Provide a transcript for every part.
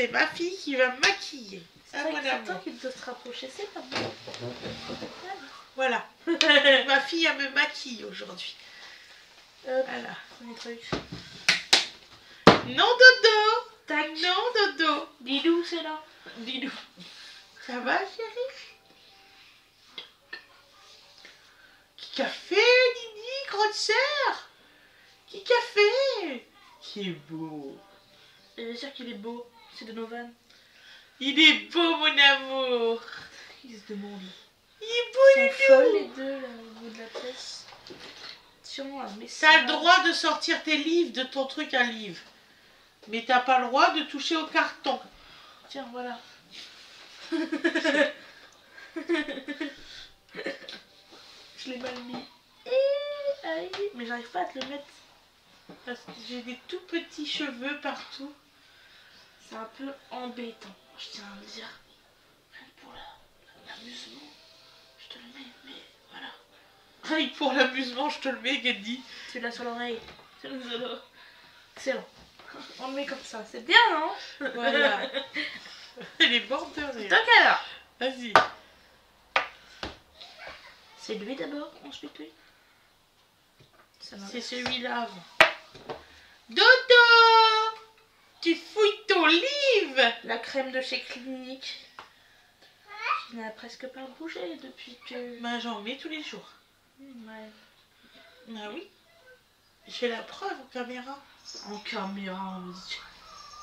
c'est ma fille qui va me maquiller. C'est toi qui dois se rapprocher, c'est pas bon. Voilà. Ma fille, elle me maquille aujourd'hui. Voilà. Premier truc. Non, dodo. Tac. Non, dodo. Didou, c'est là. Didou. Ça va, chérie? Qui a fait, Didi, grande sœur? Qui a fait? Qui est beau. Et bien sûr qu'il est beau. C'est de Novan. Il est beau, mon amour. Il se demande. Il est beau, Ils sont folles les deux là, au bout de la pièce. Tiens, mais t'as le droit de sortir tes livres de ton truc à livre. Mais t'as pas le droit de toucher au carton. Tiens, voilà. Je l'ai mal mis. Mais j'arrive pas à te le mettre. Parce que j'ai des tout petits cheveux partout. C'est un peu embêtant, je tiens à le dire. Rien que pour l'amusement, je te le mets, mais voilà. Rien que pour l'amusement, je te le mets, Geddy. Tu l'as sur l'oreille. Excellent. On le met comme ça, c'est bien, non? Voilà. Elle est morte de rire. Donc alors, Vas-y. c'est lui d'abord, ensuite lui. C'est celui-là avant. Dodo! Tu fouilles ton livre! La crème de chez Clinique. Qui n'a presque pas bougé depuis que... Ben, j'en mets tous les jours. Ouais. Ah oui. J'ai la preuve en caméra. En caméra, on dit.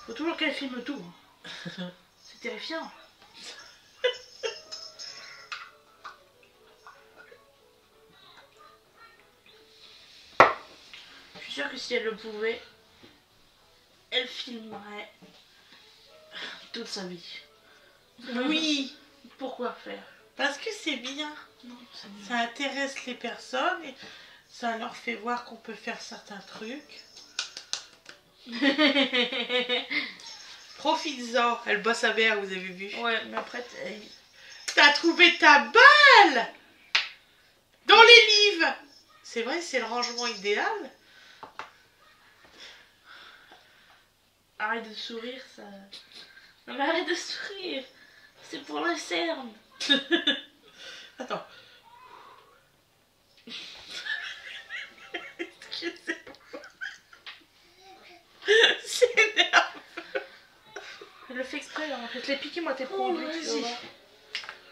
Faut toujours qu'elle filme tout. C'est terrifiant. Je suis sûre que si elle le pouvait, elle filmerait toute sa vie. Oui. Pourquoi faire? Parce que c'est bien. Non, c'est bien. Ça intéresse les personnes et ça leur fait voir qu'on peut faire certains trucs. Profites-en. Elle bosse sa mère, vous avez vu. Ouais, mais après, T'as trouvé ta balle dans les livres. C'est vrai, c'est le rangement idéal. arrête de sourire, ça... Non mais arrête de sourire. C'est pour le cerne. Attends. Excusez-moi. C'est nerveux. Je le fais exprès là. Je te l'ai piqué moi tes produits. Vas-y.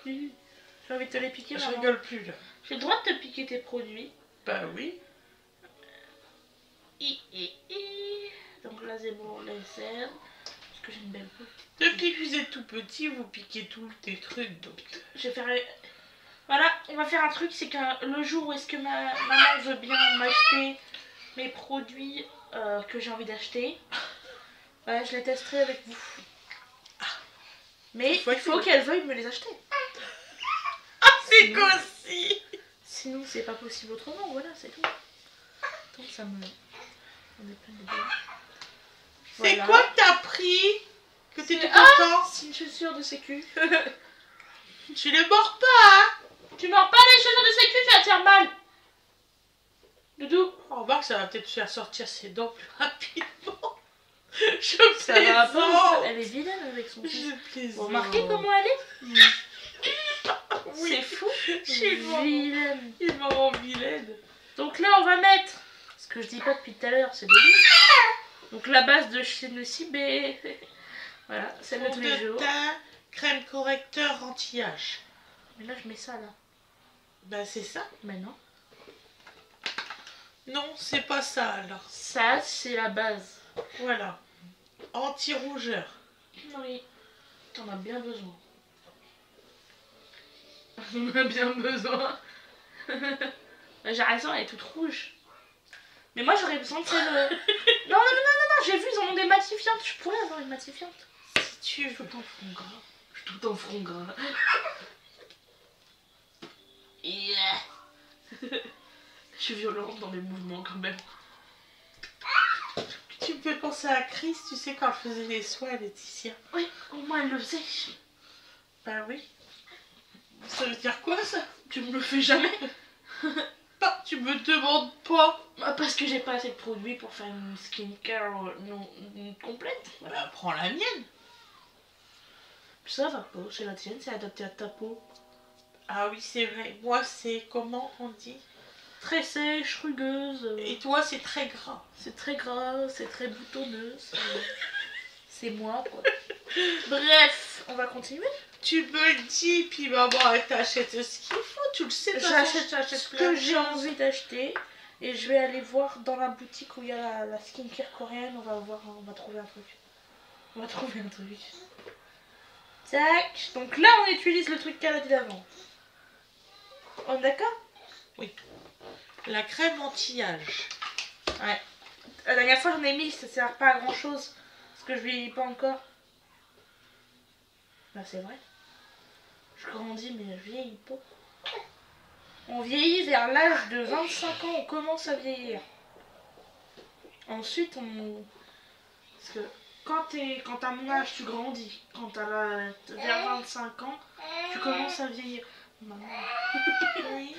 J'ai envie de te les piquer. Je rigole plus là. J'ai le droit de te piquer tes produits. Bah oui. Donc là c'est bon, les cernes. Parce que j'ai une belle peau. Depuis que vous êtes tout petit, vous piquez tous tes trucs donc. Je vais faire... Voilà, on va faire un truc, c'est que le jour où est-ce que ma maman veut bien m'acheter mes produits que j'ai envie d'acheter, voilà, je les testerai avec vous. Mais il faut qu'elle veuille me les acheter. Ah, c'est cosy. Sinon, c'est pas possible autrement, voilà, c'est tout. Attends, ça me... On est plein de dés. C'est Voilà. quoi que t'as pris? Que t'es tout content? C'est une chaussure de sécu. Tu les mords pas, hein? Tu mords pas les chaussures de sécu, tu vas te faire mal. Doudou. On remarque que ça va peut-être faire sortir ses dents plus rapidement. Je Ça va pas. plaisante. Elle est vilaine avec son fils. Je plaisante. Vous remarquez comment elle est? Oui. C'est fou. J'ai Vilaine. Il m'a rend vilaine. Donc là, on va mettre ce que je dis pas depuis tout à l'heure, c'est de l'huile. Donc la base de chez Nocibé. Voilà, celle de Fond tous les de jours. teint, crème correcteur anti-âge. Mais là, je mets ça là. Ben c'est ça. Mais non. Non, c'est pas ça alors. Ça, c'est la base. Voilà. Anti-rougeur. Oui. T'en as bien besoin. On a bien besoin. J'ai raison, elle est toute rouge. Mais moi, j'aurais besoin de celle... Non, j'ai vu, ils en ont des matifiantes. Je pourrais avoir une matifiante. Si tu veux. Tout en front gras. Je suis tout en front gras. Yeah. Je suis violente dans mes mouvements quand même. Tu me fais penser à Chris, tu sais, quand elle faisait les soins à Laetitia. Oui, au moins elle le faisait. Ben oui. Ça veut dire quoi ça? Tu me le fais jamais. Bah, tu me demandes pas. Bah, parce que j'ai pas assez de produits pour faire une skincare non complète. Bah, prends la mienne. Ça va pas, c'est la tienne, c'est adapté à ta peau. Ah oui, c'est vrai. Moi, c'est comment on dit? Très sèche, rugueuse. Et toi, c'est très gras. C'est très gras, c'est très boutonneux. C'est moi, quoi. Bref, on va continuer. Tu me le dis, puis maman, elle t'achète ce qu'il faut. Tu le sais, J'achète ce que j'ai envie d'acheter. Et je vais aller voir dans la boutique où il y a la skincare coréenne. On va trouver un truc. On va trouver un truc. Tac. Donc là, on utilise le truc qu'elle a dit d'avant. On est d'accord? Oui. La crème anti-âge. Ouais. La dernière fois, j'en ai mis, ça sert pas à grand chose. Parce que je vieillis pas encore. Bah, c'est vrai. Je grandis, mais je vieillis pas. On vieillit vers l'âge de 25 ans, on commence à vieillir. Ensuite, parce que quand t'as mon âge, tu grandis. Quand t'as vers 25 ans, tu commences à vieillir. Maman. Oui.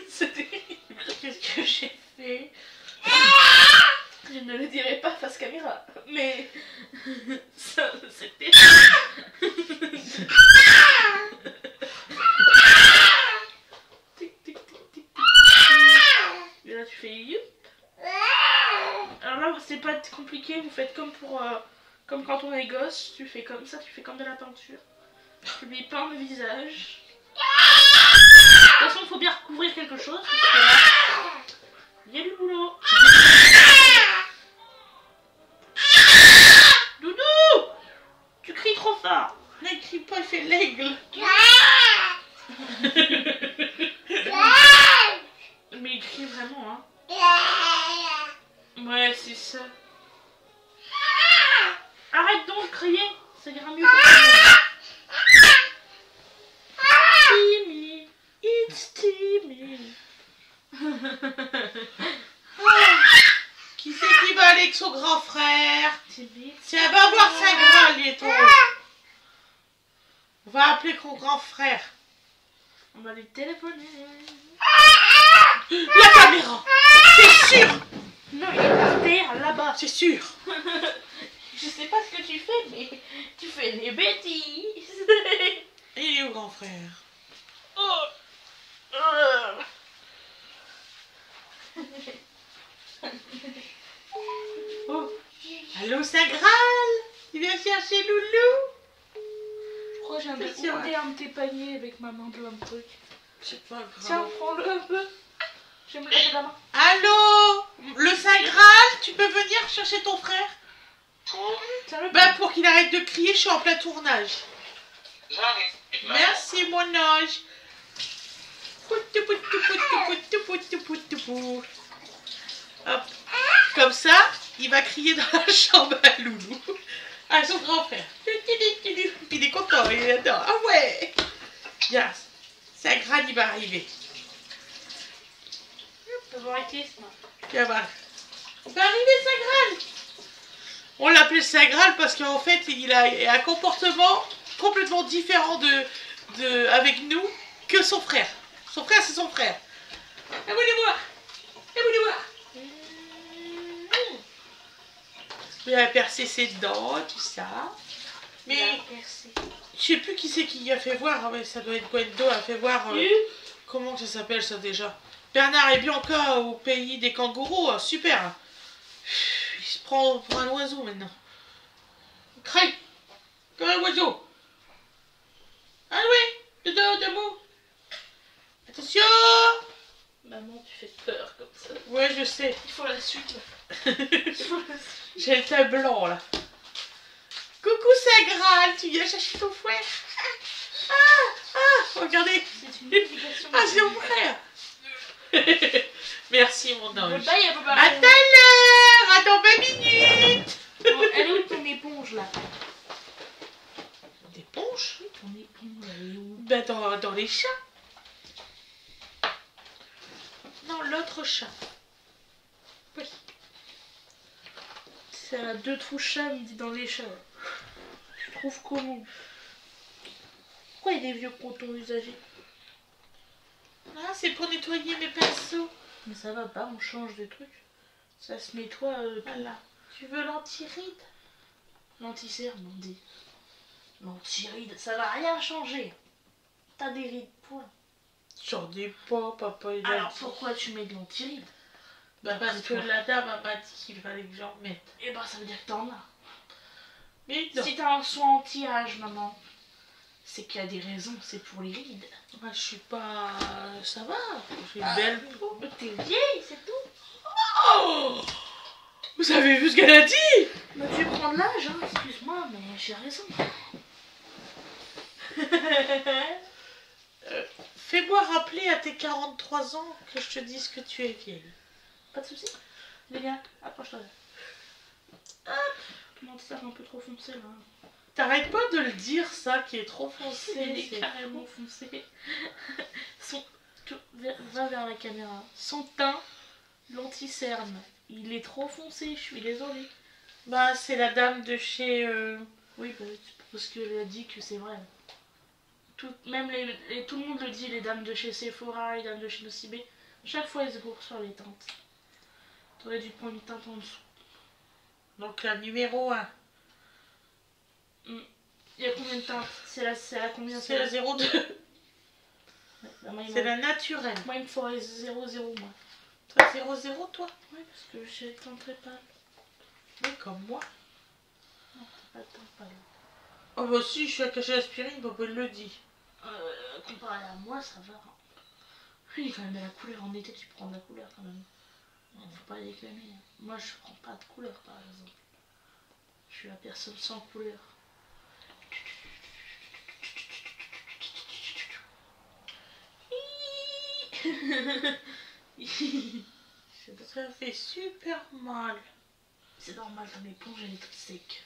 C'est terrible. Qu'est-ce que j'ai fait? Je ne le dirai pas face caméra. Mais ça, c'était... Et là, tu fais youp. Alors là, c'est pas compliqué. Vous faites comme comme quand on est gosse. Tu fais comme ça, tu fais comme de la peinture. Tu lui peins le visage. De toute façon, il faut bien recouvrir quelque chose. Parce que là, il y a du boulot. Doudou, tu cries trop fort. Ne crie pas, il fait l'aigle. Mais il crie vraiment, hein. Ouais, c'est ça. Arrête donc de crier, ça ira mieux pour toi. Timmy, it's Timmy. Qui c'est qui va aller avec son grand frère? Timmy. Tiens, va voir sa grande, lui et toi. On va appeler son grand frère. On va lui téléphoner. La caméra. C'est sûr. Non, il est par terre, là-bas. C'est sûr. Je sais pas ce que tu fais, mais tu fais des bêtises. Il est où, grand frère? Oh. Oh. Allô, Saint Graal? Tu viens chercher Loulou? Je crois que j'ai un de tes paniers avec ma main plein de trucs. C'est pas grave. Tiens, prends-le un peu. Je vais me laisser la main. Allô? Le Saint Graal, tu peux venir chercher ton frère? Bah, pour qu'il arrête de crier, je suis en plein tournage. J'arrive. Merci, mon ange. Poutou, poutou, poutou, poutou, poutou, poutou. Hop. Comme ça, il va crier dans la chambre à Loulou. À son grand frère. Puis il est content, il adore. Ah ouais. Yes. Saint Graal, il va arriver. Ça va arrêter, ça. Viens voir. Il va arriver, Saint Graal. On l'appelait Saint Graal parce qu'en fait, il a un comportement complètement différent avec nous que son frère. Son frère, c'est son frère. Et vous les voir. Et vous les voir. Il a percé ses dents, tout ça. Mais je sais plus qui c'est qui a fait voir. Mais ça doit être Gwendo a fait voir. Comment ça s'appelle ça déjà? Bernard et Bianca au pays des kangourous. Super. Il se prend pour un oiseau maintenant. Il crie comme un oiseau. Ah oui, debout. Attention. Maman, tu fais peur comme ça. Ouais, je sais. Il faut la suite là. J'ai le teint blanc là. Coucou Saint Graal, tu viens chercher ton frère? Regardez. C'est une obligation. Ah, c'est mon frère. Merci mon ange. Bye, à À tout à l'heure, à dans 20 minutes. Bon, elle est où ton éponge là? D'éponge? Ton éponge, elle est où? Ben dans les chats. Non, l'autre chat. Oui. Ça a deux trous chats, il dit dans les chats. Tu trouves comment? Pourquoi il y a des vieux cotons usagés? Ah, c'est pour nettoyer mes pinceaux. Mais ça va pas, on change des trucs. Ça se nettoie. Voilà. Tu veux l'anti-ride? L'anti-cerne, on dit. L'anti-rides, ça va rien changer. T'as des rides, point. J'en ai pas, papa. Il a Alors dit. pourquoi tu mets de l'anti-rides? Bah parce que la dame m'a dit qu'il fallait que j'en mette. Eh ben ça veut dire que t'en as. Mais non. Si t'as un soin anti-âge, maman, c'est qu'il y a des raisons, c'est pour les rides. Moi je suis pas. Ça va. J'ai une belle peau. Mais t'es vieille, c'est tout. Oh, vous avez vu ce qu'elle a dit? Mais tu prends de l'âge, hein, excuse-moi, mais j'ai raison. Fais-moi rappeler à tes 43 ans que je te dise que tu es vieille. Pas de soucis. Lélia, approche-toi. Comment ça un peu trop foncé là. T'arrêtes pas de le dire ça qui est trop foncé. Il est c'est carrément foncé. Va vers la caméra. Son teint, l'anti-cerne, il est trop foncé, je suis désolée. Bah c'est la dame de chez... Oui, bah, parce qu'elle a dit que c'est vrai. Même tout le monde le dit, les dames de chez Sephora, les dames de chez Nocibé. Chaque fois, elles se bourrent sur les teintes. T'aurais dû prendre une teinte en dessous. Donc la numéro 1. Il y a combien de teintes? C'est la combien? C'est la 02. Ouais, bah, C'est la naturelle. Moi, il me faudrait 0,0 moi. Toi 00 toi? Oui, parce que j'ai teint très pâle. Oui comme moi. Non, t'as pas de teint pâle. Oh bah si je suis à cacher l'aspirine, papa le dit. Comparé à moi, ça va. Il y a quand même de la couleur. En été, tu prends de la couleur quand même. Faut pas déclamer. Moi, je prends pas de couleur, par exemple. Je suis la personne sans couleur. Ça fait super mal. C'est normal, ton éponge, elle est toute sec.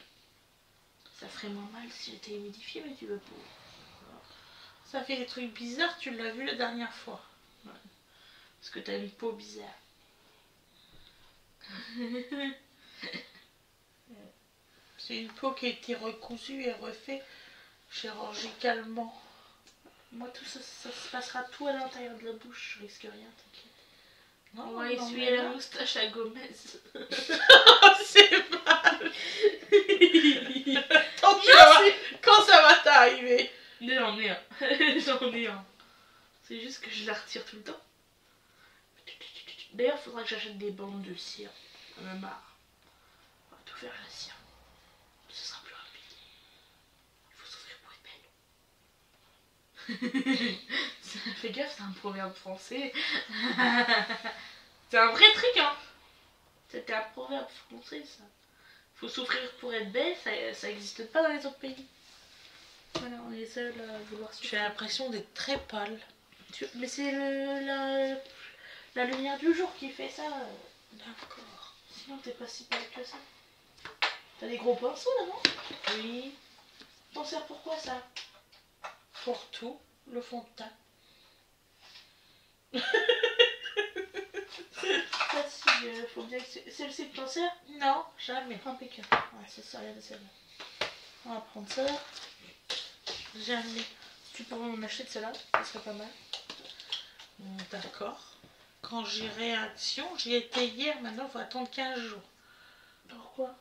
Ça ferait moins mal si j'étais humidifiée, mais tu veux pas. Ça fait des trucs bizarres, tu l'as vu la dernière fois. Ouais. Parce que t'as une peau bizarre. C'est une peau qui a été recousue et refaite chirurgicalement. Moi, tout ça, ça se passera tout à l'intérieur de la bouche, je risque rien, t'inquiète. Non, On va non, essuyer mais la là- moustache à Gomez. C'est mal. Quand ça va t'arriver? J'en ai un. J'en ai un. C'est juste que je la retire tout le temps. D'ailleurs, faudra que j'achète des bandes de cire. J'en ai marre. On va tout faire à la cire. Ce sera plus rapide. Il faut s'ouvrir pour être belle. Fais gaffe, c'est un proverbe français. C'est un vrai truc, hein. C'était un proverbe français, ça. Faut souffrir pour être belle, ça existe pas dans les autres pays. Voilà, on est seul à vouloir J'ai souffrir. l'impression d'être très pâle. Mais c'est la lumière du jour qui fait ça. D'accord. Sinon, t'es pas si pâle que ça. T'as des gros pinceaux là, non? Oui. T'en sers pourquoi ça? Pour tout, le fond de teint. Ça, si, faut bien que celle-ci de t'en sers? Non, jamais. Impeccable. Ouais, ça sert rien de celle-là. On va prendre ça. Jamais. Tu pourrais en acheter de celle-là, ça serait pas mal. D'accord. Quand j'irai à Action, j'y étais hier, maintenant il faut attendre 15 jours. Pourquoi?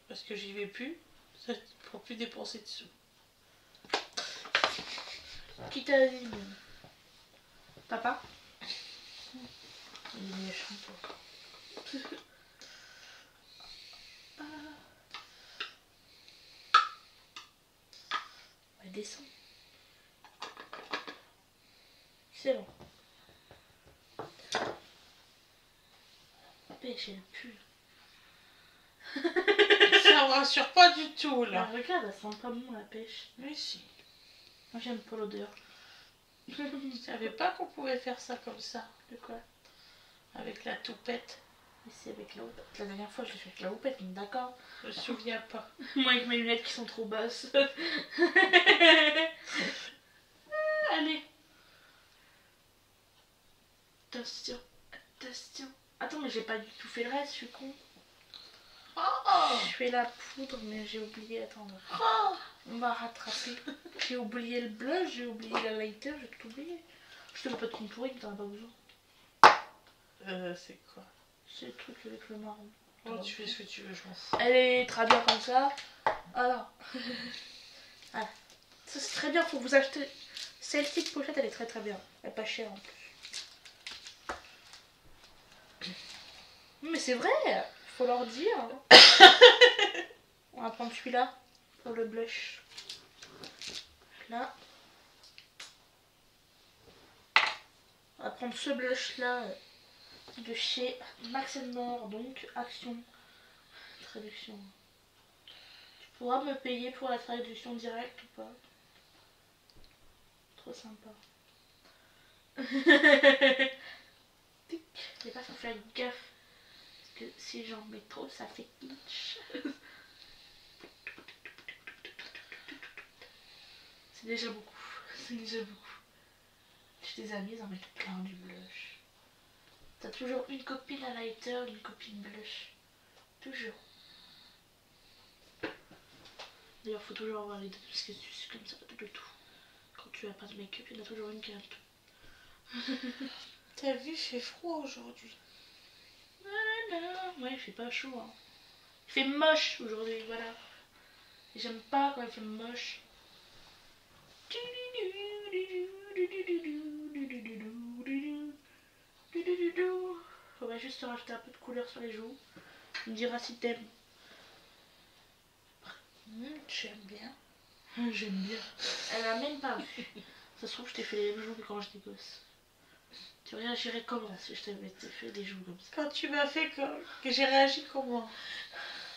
Parce que j'y vais plus, ça pour plus dépenser de sous. Qui t'a dit? Papa? Il est méchant, toi. Descends. C'est bon. La pêche, elle pue. Ça me rassure pas du tout Bah, là. regarde, elle sent pas bon la pêche. Mais si. Moi, j'aime pas l'odeur. Je savais pas qu'on pouvait faire ça comme ça. De quoi? Avec la toupette. Mais c'est avec la houppette. La dernière fois, je l'ai fait avec la houppette, mais d'accord. Je me souviens pas. Moi, avec mes lunettes qui sont trop basses. Allez. Attention. Attention. Attends, mais j'ai pas du tout fait le reste, je suis con. Je fais la poudre, mais j'ai oublié. Attendre. On va rattraper. J'ai oublié le blush, j'ai oublié la lighter, j'ai tout oublié. Je te fais pas de contouring, t'en as pas besoin. C'est quoi? C'est le truc avec le marron. Oh, tu fais ce que tu veux, je m'en fous. Elle est très bien comme ça. Alors. Voilà. Ça c'est très bien, faut vous acheter. Celle-ci de pochette, elle est très très bien. Elle est pas chère en plus. Mais c'est vrai, faut leur dire. On va prendre celui-là pour le blush. Là. On va prendre ce blush là de chez Max More, donc Action. Traduction. Tu pourras me payer pour la traduction directe ou pas? Trop sympa. J'ai pas fait gaffe. Parce que si j'en mets trop, ça fait glitch. C'est déjà beaucoup. C'est déjà beaucoup. J'ai des amis, ils en mettent plein du blush. T'as toujours une copine highlighter, une copine blush. Toujours. D'ailleurs, faut toujours avoir les deux parce que c'est comme ça de tout. Quand tu as pas de make-up, il y en a toujours une qui a tout. T'as vu, il fait froid aujourd'hui. Ouais, il fait pas chaud. Hein. Il fait moche aujourd'hui, voilà. J'aime pas quand il fait moche. On va juste rajouter un peu de couleur sur les joues. Tu me diras si t'aimes. J'aime bien. J'aime bien. Elle a même pas vu. Ça se trouve, je t'ai fait les joues quand j'étais gosse. Tu réagirais comment si je t'avais fait des joues comme ça? Quand tu m'as fait que j'ai réagi comment?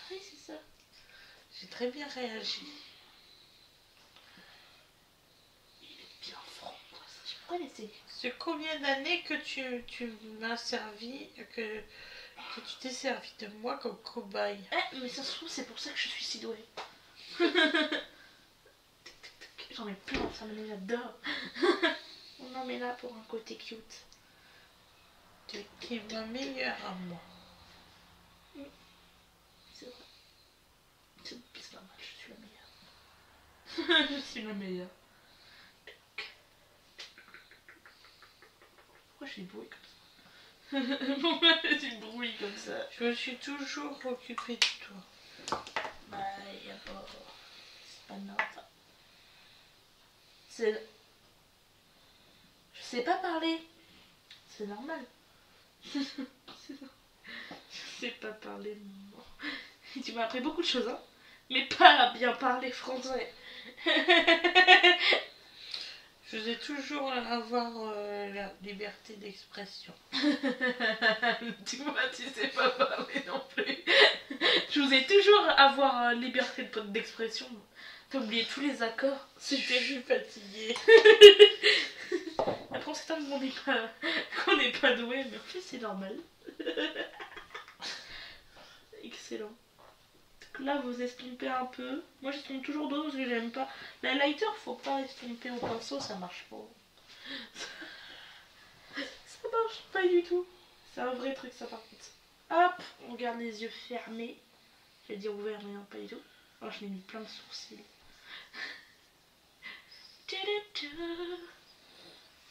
Oui, c'est ça. J'ai très bien réagi. Il est bien franc. Je pourrais l'essayer. C'est combien d'années que tu m'as servi, que tu t'es servi de moi comme cobaye? Mais ça se trouve, c'est pour ça que je suis si douée. J'en mets plein, ça me j'adore. On en met là pour un côté cute. Tu es ma meilleure à moi. C'est vrai. C'est normal, je suis la meilleure. Je suis la meilleure. Pourquoi j'ai bruit comme ça? Pourquoi j'ai bruit comme ça? Je me suis toujours occupée de toi. Bah, y a pas... C'est pas normal. C'est... Je sais pas parler. C'est normal. Je sais pas parler, maman. Tu m'as appris beaucoup de choses, hein. Mais pas à bien parler français. Je vais toujours avoir la liberté d'expression. Tu vois, tu sais pas parler non plus. Je vous ai toujours avoir liberté d'expression. T'as oublié tous les accords. Je suis fatiguée. Après on s'étonne qu'on n'est pas doué, mais en fait c'est normal. Excellent. Donc là vous estompez un peu. Moi j'estompe toujours d'eau parce que j'aime pas. La lighter faut pas estomper au pinceau, ça marche pas. Ça marche pas du tout. C'est un vrai truc ça par contre. Hop, on garde les yeux fermés. Je vais dire ouverts mais non pas du tout. Oh je l'ai mis plein de sourcils.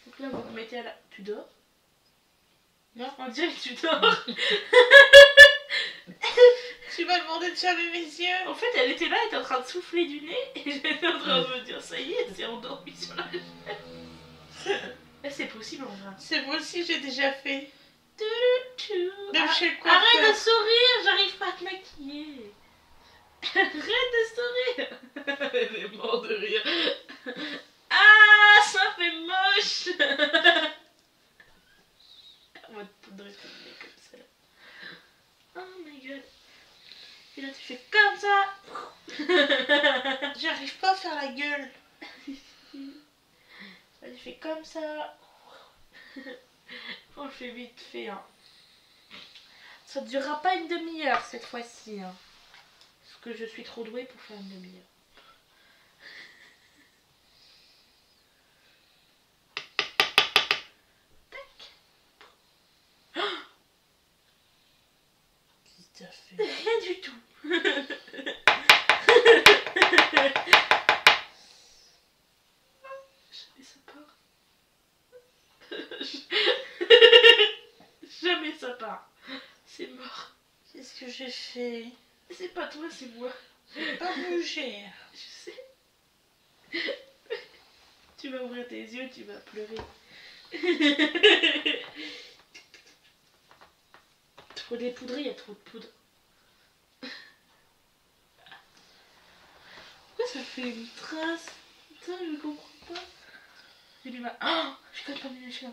Donc là vous mettez à la... Tu dors? Non, on dirait que tu dors. Tu m'as demandé de fermer mes yeux. En fait elle était là, elle était en train de souffler du nez et j'étais en train de me dire ça y est, elle s'est endormie sur la chaise. C'est possible en vrai. C'est moi aussi j'ai déjà fait. Même chez le arrête coiffeur. de sourire, j'arrive pas à te maquiller. Arrête de sourire. Elle est morte de rire. Ah, ça fait moche. On va te poudrer ton nez comme ça. Oh my god. Et là tu fais comme ça. J'arrive pas à faire la gueule. Là tu fais comme ça. On le fait vite fait. Hein. Ça ne durera pas une demi-heure cette fois-ci. Hein. Parce que je suis trop douée pour faire une demi-heure. Qu'est-ce que t'as fait? Rien du tout. Jamais ça part. Jamais ça part. C'est mort. Qu'est-ce que j'ai fait? C'est pas toi, c'est moi. J'ai pas bougé. Je sais. vas ouvrir tes yeux, tu vas pleurer. Trop dépoudré, il y a trop de poudre. Pourquoi ça fait une trace? Putain, je comprends pas. J'ai mis ma... Oh, je quand même pas mis les cheveux.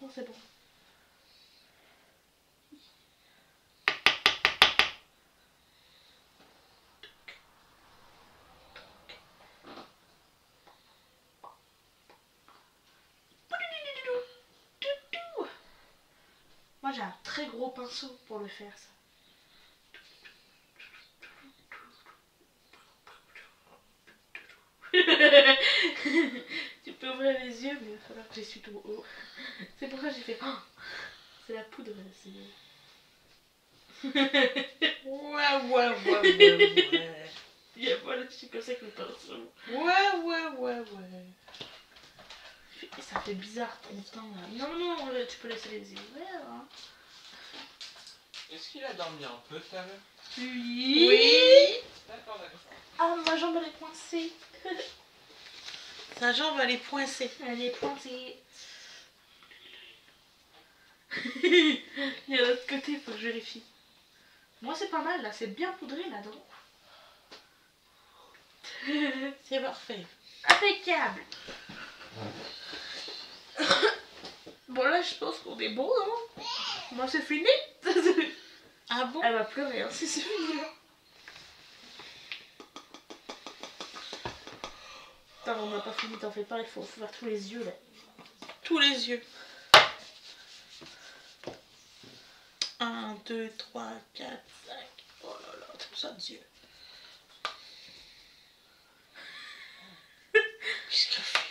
Non, c'est bon. Moi j'ai un très gros pinceau pour le faire ça. Tu peux ouvrir les yeux mais il va falloir que j'essuie ton haut. C'est pour ça que j'ai fait... Oh, c'est la poudre, c'est... Ouais. Et voilà, je suis comme ça avec le pinceau. Ouais. Et ça fait bizarre ton teint là. Non, tu peux laisser les yeux ouverts. Hein. Est-ce qu'il a dormi un peu tout à l'heure? Oui. D'accord. Ah, ma jambe elle est coincée. Sa jambe elle est poincée. Elle est pointée. Il y a l'autre côté, il faut que je vérifie. Moi c'est pas mal là, c'est bien poudré là-dedans. C'est parfait. Impeccable. Bon là je pense qu'on est bon, hein. Moi c'est fini. Ah bon? Elle va pleurer, hein, si c'est fini. Attends, on n'a pas fini, t'en fais pas, il faut faire tous les yeux là. Tous les yeux. 1, 2, 3, 4, 5. Oh là là, tout ça de yeux.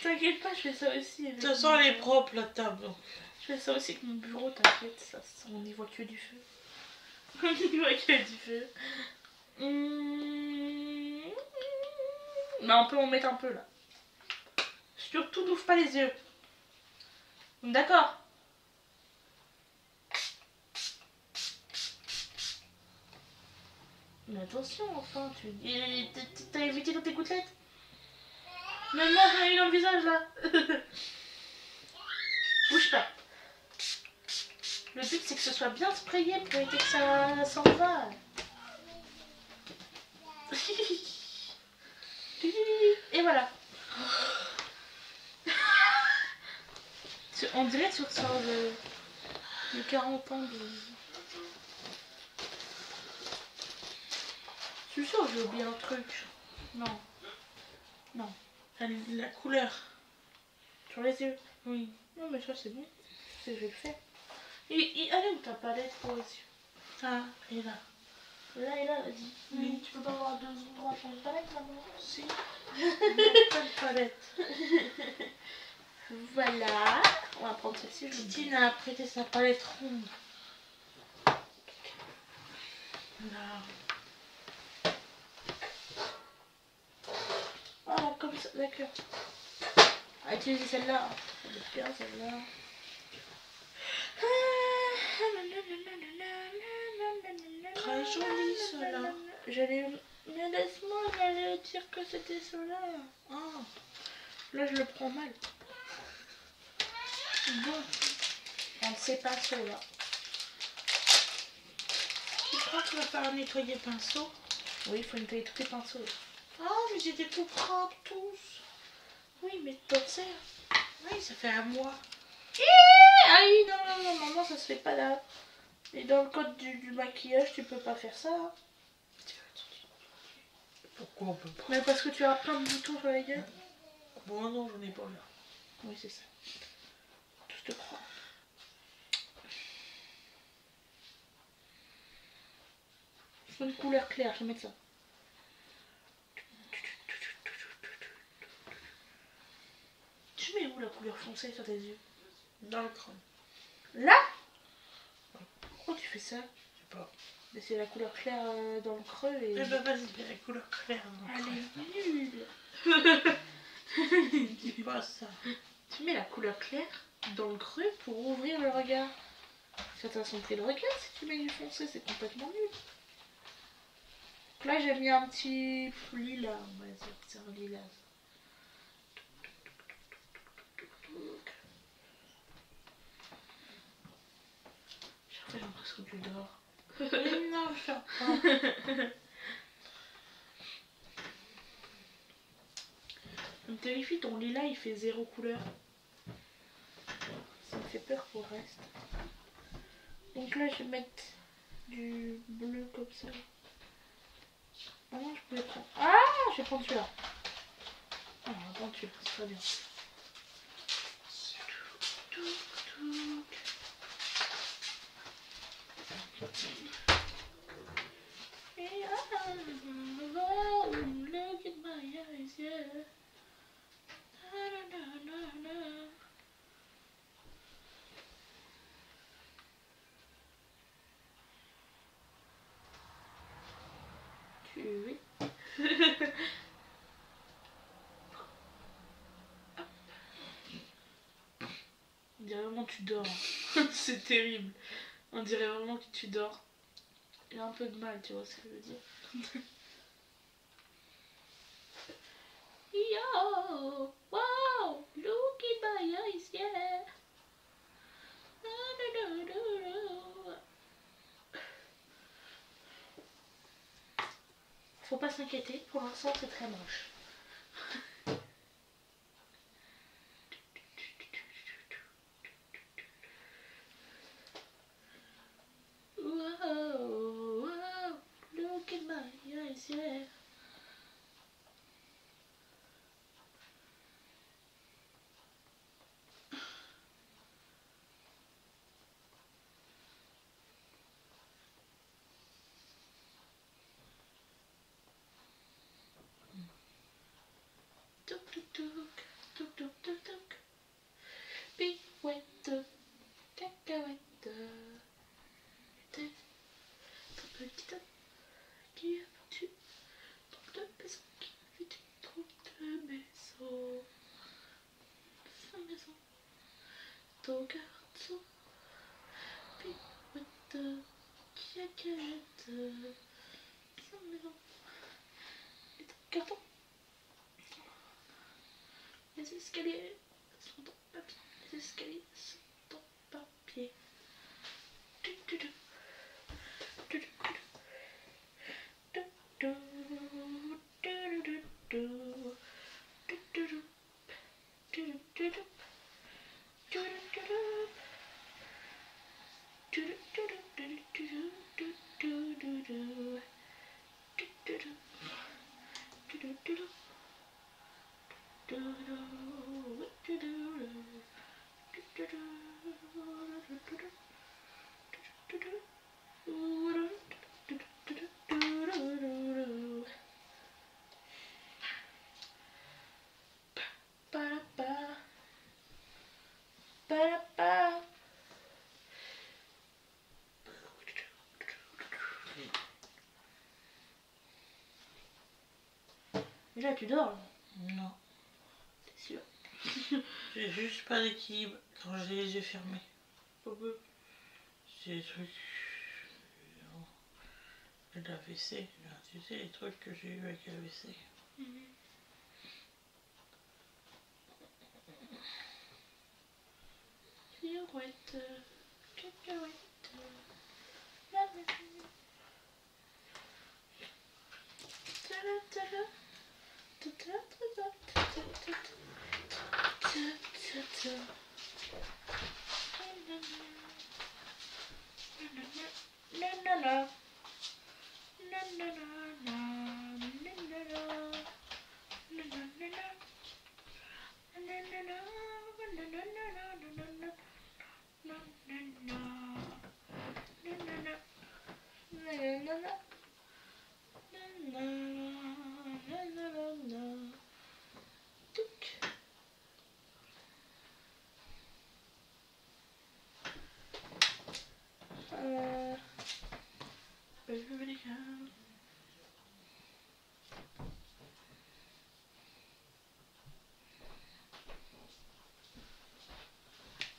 T'inquiète pas, je fais ça aussi. De toute façon, elle est propre la table. Donc. Je fais ça aussi avec mon bureau, t'inquiète, ça, on n'y voit que du feu. On n'y voit que du feu. Mais on peut en mettre un peu là. Surtout, n'ouvre pas les yeux. D'accord. Mais attention, enfin, t'as évité dans tes gouttelettes? Mais moi, j'en ai eu dans le visage là. Bouge pas. Le but c'est que ce soit bien sprayé pour éviter que ça s'en va. Et voilà. On dirait que tu ressors de 40 ans de... Je suis sûre que j'ai oublié un truc. Non. La couleur. Sur les yeux. Oui. Non mais ça c'est bon. Je vais le faire. Allez où ta palette pour les yeux? Ah, et là. Là, vas-y. Oui. Tu peux pas avoir deux endroits pour une palette là-bas? Si. Pas de palette. Voilà. On va prendre celle-ci. Titine a prêté sa palette ronde. Là. Voilà, comme ça, d'accord. On va utiliser celle-là. Elle est bien celle-là. Très joli cela. Mais laisse-moi, j'allais dire que c'était cela. Ah. Là, je le prends mal. Bon. On ne sait pas cela. Tu crois que tu vas faire nettoyer le pinceau? Oui, il faut nettoyer tous les pinceaux. Ah, mais ils étaient tout propres tous. Oui, mais t'en sers. Oui, ça fait un mois. Ah oui, non, maman, ça se fait pas là. Et dans le code du maquillage, tu peux pas faire ça. Hein. Pourquoi on peut pas? Mais parce que tu as plein de boutons sur la gueule. Bon, non, j'en ai pas là. Oui, c'est ça. Je te crois. Il faut une couleur claire, je vais mettre ça. Tu mets où la couleur foncée sur tes yeux? Dans le crâne. Là? Pourquoi tu fais ça? Je sais pas. Mais c'est la couleur claire dans le creux et... Eh ben vas-y, mets la couleur claire dans le crâne. Elle est nulle. Dis pas ça. Tu mets la couleur claire dans le creux pour ouvrir le regard. Ça t'assombrit le regard si tu mets du foncé, c'est complètement nul. Donc là j'ai mis un petit lilas, on va dire, c'est un lilas. Non, je sors pas. Ça me terrifie, ton lilas il fait 0 couleur. Ça me fait peur pour le reste. Donc là je vais mettre du bleu comme ça. Ah non, je pouvais prendre. Ah, je vais prendre celui-là. Ah, on va prendre celui-là, c'est très bien. Look at my eyes, yeah. Tu es. On dirait vraiment que tu dors. C'est terrible. On dirait vraiment que tu dors. Il y a un peu de mal, tu vois ce que je veux dire. Yo, wow, look at my eyes, yeah. Faut pas s'inquiéter, pour l'instant c'est très moche. Wow, wow, look at my eyes, yeah. Tuk tuk tuk, tuk tuk tuk tuk. Be with the cacahuète. T'es ton petit homme qui a vendu trop de maisons, qui a vendu trop de maisons. Sa maison, ton garçon. Be with the cacahuète. Sa maison, et ton carton. Les escaliers sont en papier. Les escaliers sont en papier. Et là tu dors? Non. T'es sûr? J'ai juste pas d'équilibre quand j'ai les yeux fermés. C'est des trucs. L'AVC, tu sais, les trucs que j'ai eu avec l'AVC. Cacahuète, cacahuète, la maison.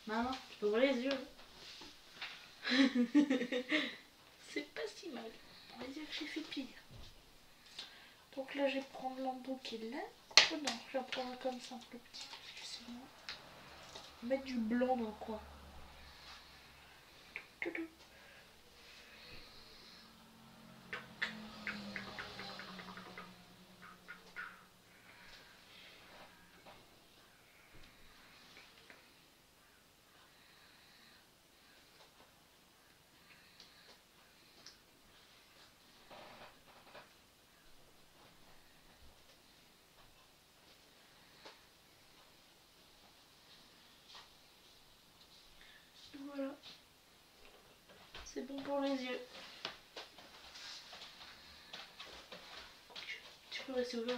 Maman, tu peux ouvrir les yeux. C'est pas si mal. On va dire que j'ai fait pire. Donc là, je vais prendre l'embout qui est là. Oh non, je vais en prendre un comme ça, un plus petit. Parce que sinon, on va mettre du blanc dans le coin. c'est bon pour les yeux. Tu peux rester ouvert.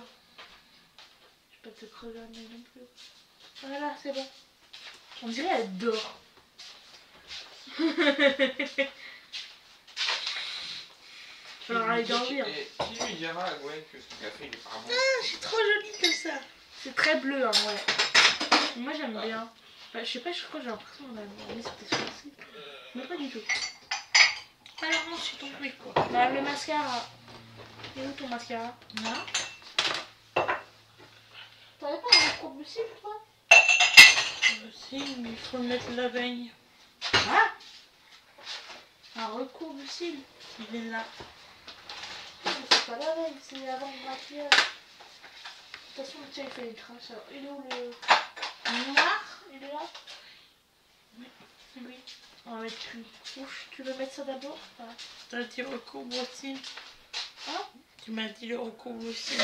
Je vais pas te crever un œil non plus. Voilà, c'est bon. On dirait elle dort. Alors aller dormir. Qui lui dira à Gwen que son café il est pas bon? Ah, c'est trop joli comme ça. C'est très bleu, hein, ouais. Moi j'aime bien. Bah, je sais pas, je crois que j'ai l'impression qu'on a mis sur tes sourcils. Mais pas du tout. Alors ensuite on met quoi? Bah, le mascara. Il est où ton mascara? Là. T'avais pas un recours de cils, toi? Si, mais il faut le mettre la veille. Ah, un recours de cils. Il est là. C'est pas la veille, c'est avant le maquillage. De toute façon, tiens, il fait une trace. Alors, il est où le Noir. Il est là? Oui. Oui. On va mettre une couche. Tu veux mettre ça d'abord? T'as dit recouvre aussi. Hein? Tu m'as dit le recouvre aussi.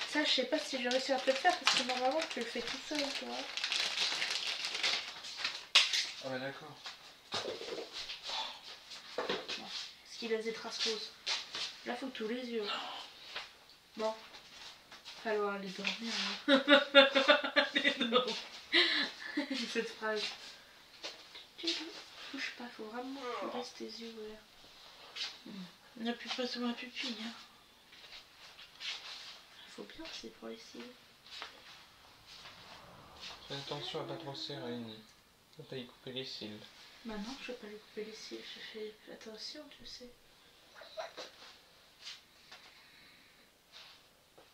Ça, je sais pas si je réussi à te le faire parce que normalement, tu le fais tout seul, tu vois. Ah bah d'accord. Parce qu'il laisse des traces roses. Là, faut tous les yeux. Bon. Falloir aller dormir. Hein. Aller dormir. Cette phrase. Touche pas, faut vraiment que tu laisses tes yeux ouverts. N'appuie pas sur ma pupille. Hein. Faut bien, c'est pour les cils. Fais attention à pas trop serrer. Faut pas y couper les cils. Bah non, je vais pas lui couper les cils. Je fais attention, tu sais.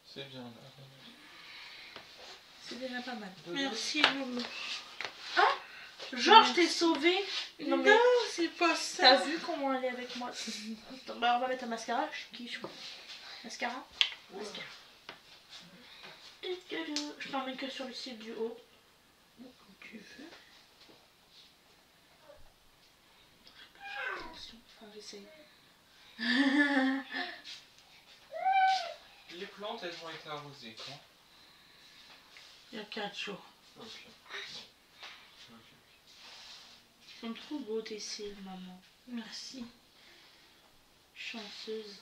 C'est bien là. C'est déjà pas mal. Merci Loulou. Ah, genre, je t'ai sauvé. Non, mais c'est pas ça. t'as vu comment elle est avec moi? Bah, on va mettre un mascara. Je kiffe. Mascara. Mascara. Je t'en mets que sur le cil du haut. Comme tu veux. Attention, enfin j'essaye. Les plantes, elles vont être arrosées quand? Il y a 4 jours. Ok. Ils sont trop beaux tes cils, maman. Merci. Chanceuse.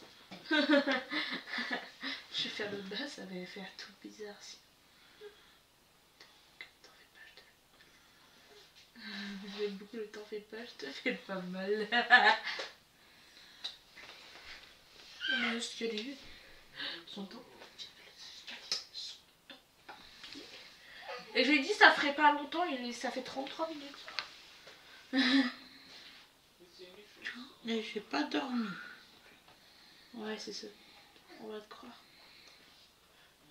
Je vais faire le bas, ça va faire tout bizarre. Si. T'en fais pas, je te... J'aime beaucoup le t'en fais pas, je te fais pas mal. Est-ce que les son temps. Et j'ai dit ça ferait pas longtemps, ça fait 33 minutes. Mais j'ai pas dormi. Ouais, c'est ça. On va te croire.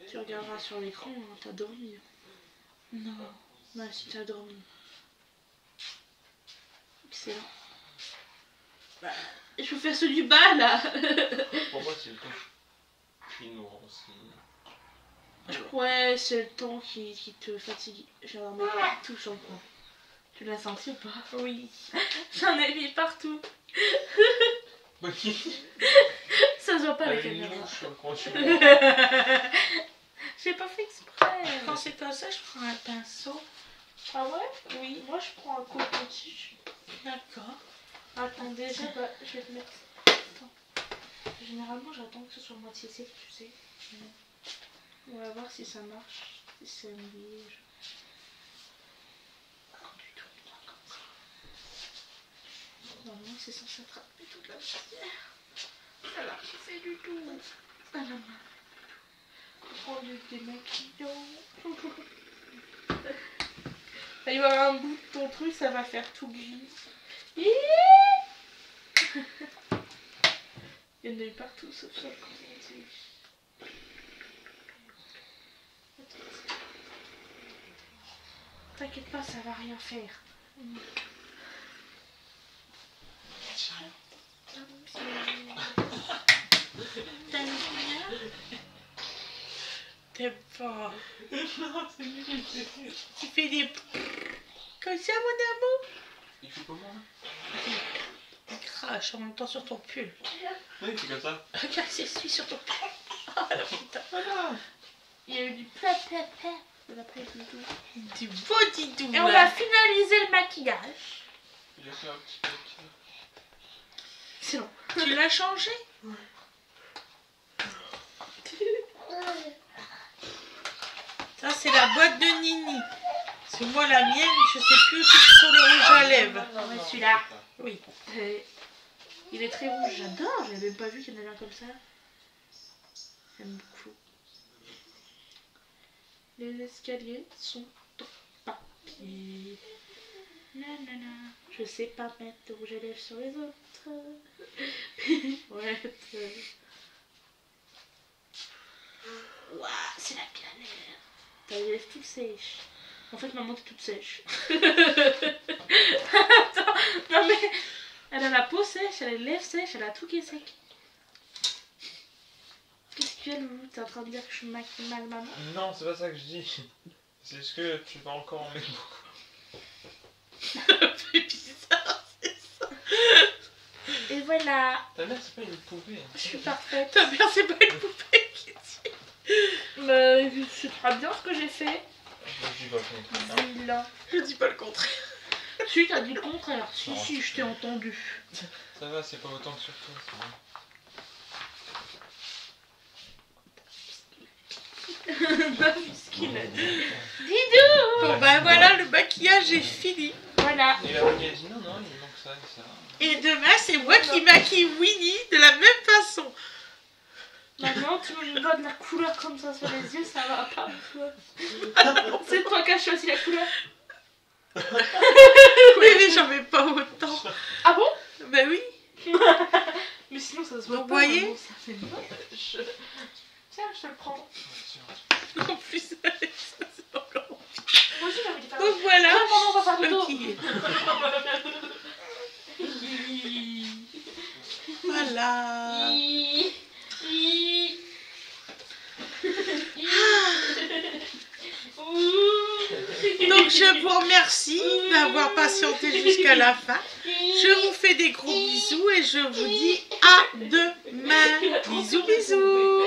Tu regarderas sur l'écran, hein, t'as dormi. Non. Bah si t'as dormi. Excellent. Bah, je vous fais ceux du bas là. Pour moi, c'est le temps qui nous rend aussi. Ouais, c'est le temps qui te fatigue. J'en ai tout sur le coin. Tu l'as senti ou pas? Oui. J'en ai mis partout. Ça se voit pas la caméra. J'ai pas fait exprès. Quand c'est comme ça, je prends un pinceau. Ah ouais? Oui. Moi je prends un coton-tige. D'accord. Attends, déjà, bah, je vais te mettre. Attends. Généralement, j'attends que ce soit moitié sec, tu sais. On va voir si ça marche. Si ça me lige. Conduis-toi bien comme ça. Normalement, c'est censé attraper toute la matière. Ça l'a pas fait du tout. Ça l'a pas fait du tout. Prends du démaquillant. Il va y avoir un bout de ton truc, ça va faire tout gris. Il y en a eu partout sauf sur le cosmétique. T'inquiète pas, ça va rien faire. T'aimes pas. Tu fais des... Comme ça, mon amour. Il fait comment là? Il crache en même temps sur ton pull. Oui, c'est comme ça. Regarde, c'est celui sur ton pull. Oh la putain. Voilà. Il y a eu du plat. Bon après-midi. Du beau didou. Et on va finaliser le maquillage. Il a fait un petit paquet. C'est long. Tu l'as changé? Ça, c'est la boîte de Nini. C'est moi la mienne, je sais plus où c'est sur le rouge à lèvres. Ouais, celui-là. Oui. Il est très rouge, j'adore. J'avais même pas vu qu'il y en avait un comme ça. J'aime beaucoup. Les escaliers sont en papier. Nanana. Je sais pas mettre de rouge à lèvres sur les autres. Ouais. Ouah, c'est la galère. T'as les lèvres toutes sèches. En fait, maman t'es toute sèche. Attends, non mais elle a la peau sèche, elle a les lèvres sèches, elle a tout qui est sec. Qu'est-ce qu'il y a, Loulou? T'es en train de dire que je maquille mal maman? Non, c'est pas ça que je dis. C'est ce que tu vas encore en mettre beaucoup. C'est bizarre, c'est ça. Et voilà. Ta mère, c'est pas une poupée. Hein. Je suis parfaite. Ta mère, c'est pas une poupée qui dit. Mais c'est très bien ce que j'ai fait. Je dis pas le contraire. Vilain. Je dis pas le contraire. Si, t'as dit le contraire. Si, Non. si, je t'ai entendu. Ça va, c'est pas autant que sur toi. C'est bon. Puisqu'il a dit. Didou. Bon, ben voilà, le maquillage est fini. Voilà. Et la a dit non, non, il manque ça et ça. Et demain, c'est moi qui maquille Winnie de la même façon. Maman, tu me donnes la couleur comme ça sur les yeux, ça va pas. C'est toi qui as choisi la couleur. Oui, mais j'en mets pas autant. Ah bon? Ben oui. Mais sinon ça se voit Vous pas. voyez? Maman, ça fait moche. Tiens, je te le prends. En plus, ça, c'est encore. Moi aussi j'ai envie de faire. Donc voilà, Ah, maman, on va faire le dos. maquillé. Voilà. Donc je vous remercie d'avoir patienté jusqu'à la fin. Je vous fais des gros bisous et je vous dis à demain. Bisous, bisous.